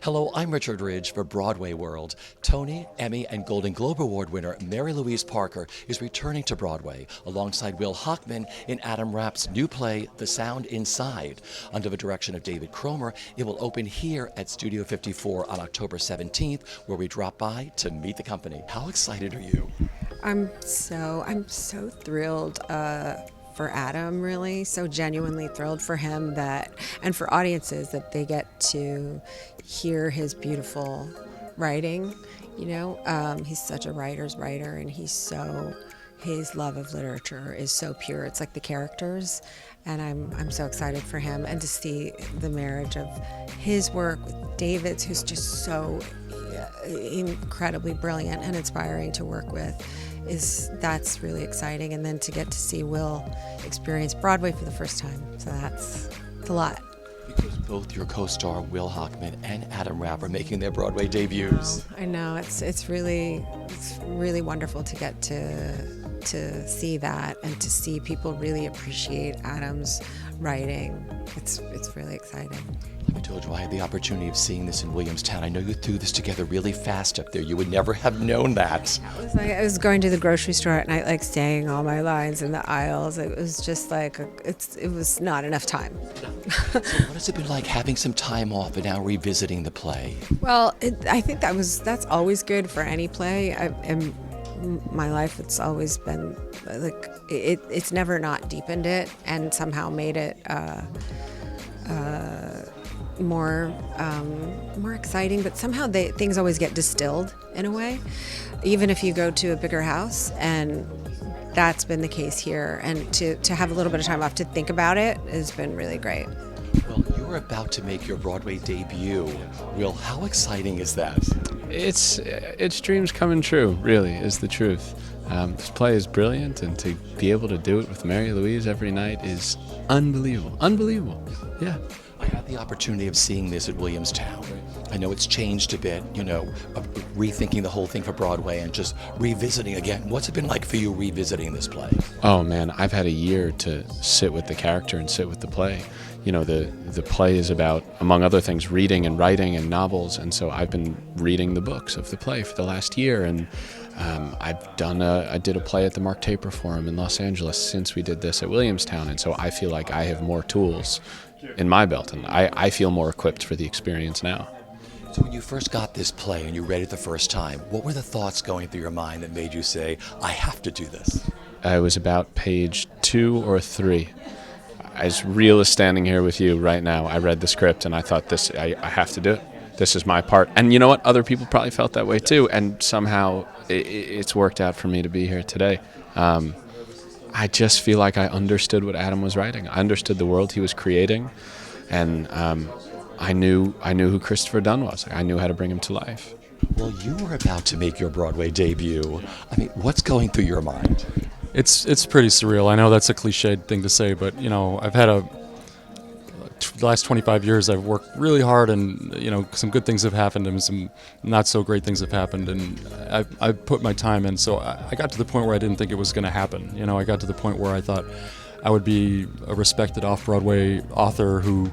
Hello, I'm Richard Ridge for BroadwayWorld. Tony, Emmy, and Golden Globe Award winner Mary-Louise Parker is returning to Broadway alongside Will Hochman in Adam Rapp's new play, The Sound Inside. Under the direction of David Cromer, it will open here at Studio 54 on October 17th, where we drop by to meet the company. How excited are you? I'm so thrilled for Adam, really, so genuinely thrilled for him and for audiences that they get to hear his beautiful writing. He's such a writer's writer, and his love of literature is so pure. It's like the characters, and I'm so excited for him, and to see the marriage of his work with David's, who's just so incredibly brilliant and inspiring to work with. That's really exciting, and then to get to see Will experience Broadway for the first time, so it's a lot. Because both your co-star Will Hochman and Adam Rapp are making their Broadway debuts. I know it's really wonderful to get to see that, and to see people really appreciate Adam's writing. It's really exciting. I told you I had the opportunity of seeing this in Williamstown. I know you threw this together really fast up there. You would never have known that. I was going to the grocery store at night, like saying all my lines in the aisles. It was just like it was not enough time. So what has it been like having some time off and now revisiting the play? Well, I think that's always good for any play. In my life, it's always been like it's never not deepened it and somehow made it more exciting, but somehow things always get distilled in a way, even if you go to a bigger house, and that's been the case here. And to have a little bit of time off to think about it has been really great. Well, you're about to make your Broadway debut. Will, how exciting is that? It's dreams coming true, really, is the truth. This play is brilliant, and to be able to do it with Mary-Louise every night is unbelievable. Unbelievable, yeah. I had the opportunity of seeing this at Williamstown. I know it's changed a bit, rethinking the whole thing for Broadway and just revisiting again. What's it been like for you revisiting this play? Oh man, I've had a year to sit with the character and sit with the play. The play is about, among other things, reading and writing and novels, and so I've been reading the books of the play for the last year, and I did a play at the Mark Taper Forum in Los Angeles since we did this at Williamstown, and so I feel like I have more tools in my belt, and I feel more equipped for the experience now. So when you first got this play and you read it the first time, what were the thoughts going through your mind that made you say, I have to do this? I was about page 2 or 3. As real as standing here with you right now, I read the script and I thought, I have to do it. This is my part. And you know what? Other people probably felt that way too, and somehow it's worked out for me to be here today. I just feel like I understood what Adam was writing. I understood the world he was creating, and I knew who Christopher Dunn was. I knew how to bring him to life. Well, you were about to make your Broadway debut. I mean, what's going through your mind? It's pretty surreal. I know that's a cliched thing to say, but I've had the last 25 years I've worked really hard, and some good things have happened and some not so great things have happened, and I've put my time in. So I got to the point where I didn't think it was going to happen. I got to the point where I thought I would be a respected off-Broadway author who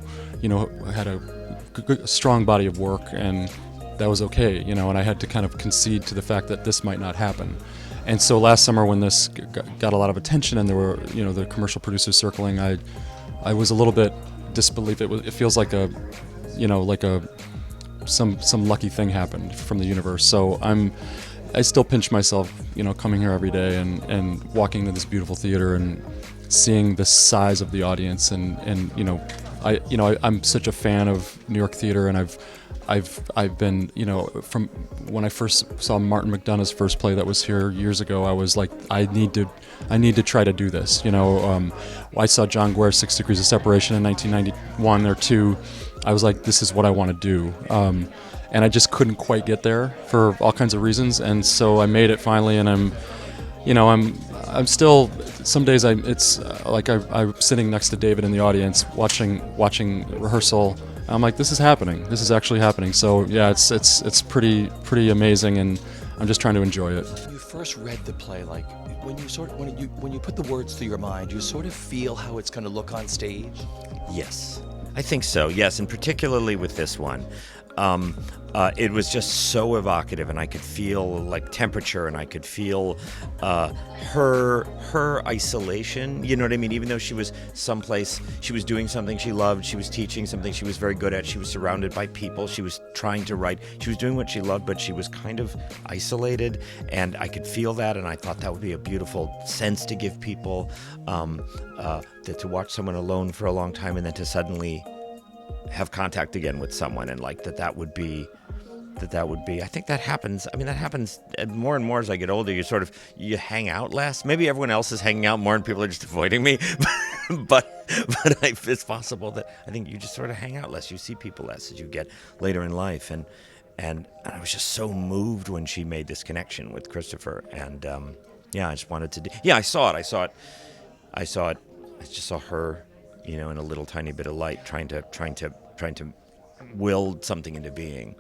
had a strong body of work, and that was okay. And I had to kind of concede to the fact that this might not happen. And so last summer, when this got a lot of attention and there were the commercial producers circling, I was a little bit disbelief. It feels like some lucky thing happened from the universe. So I still pinch myself, coming here every day and walking into this beautiful theater and seeing the size of the audience, and I'm such a fan of New York theater, and I've been, from when I first saw Martin McDonagh's first play that was here years ago, I was like, I need to try to do this. I saw John Guare's 6 Degrees of Separation in 1991 or 2. I was like, this is what I want to do. And I just couldn't quite get there for all kinds of reasons. And so I made it finally, and I'm still, some days it's like I'm sitting next to David in the audience watching rehearsal. I'm like, this is happening. This is actually happening. So yeah, it's pretty amazing, and I'm just trying to enjoy it. When you first read the play, like when you put the words through your mind, you sort of feel how it's going to look on stage. Yes, I think so. Yes, and particularly with this one. It was just so evocative, and I could feel like temperature, and I could feel her isolation. You know what I mean? Even though she was someplace, she was doing something she loved, she was teaching something she was very good at, she was surrounded by people, she was trying to write, she was doing what she loved, but she was kind of isolated, and I could feel that, and I thought that would be a beautiful sense to give people, that to watch someone alone for a long time and then to suddenly have contact again with someone, and like that would be I think that happens. I mean, that happens more and more as I get older. You hang out less. Maybe everyone else is hanging out more and people are just avoiding me, but it's possible that I think you just sort of hang out less. You see people less as you get later in life, and I was just so moved when she made this connection with Christopher, and I just wanted to I saw it. I just saw her, in a little tiny bit of light, trying to will something into being.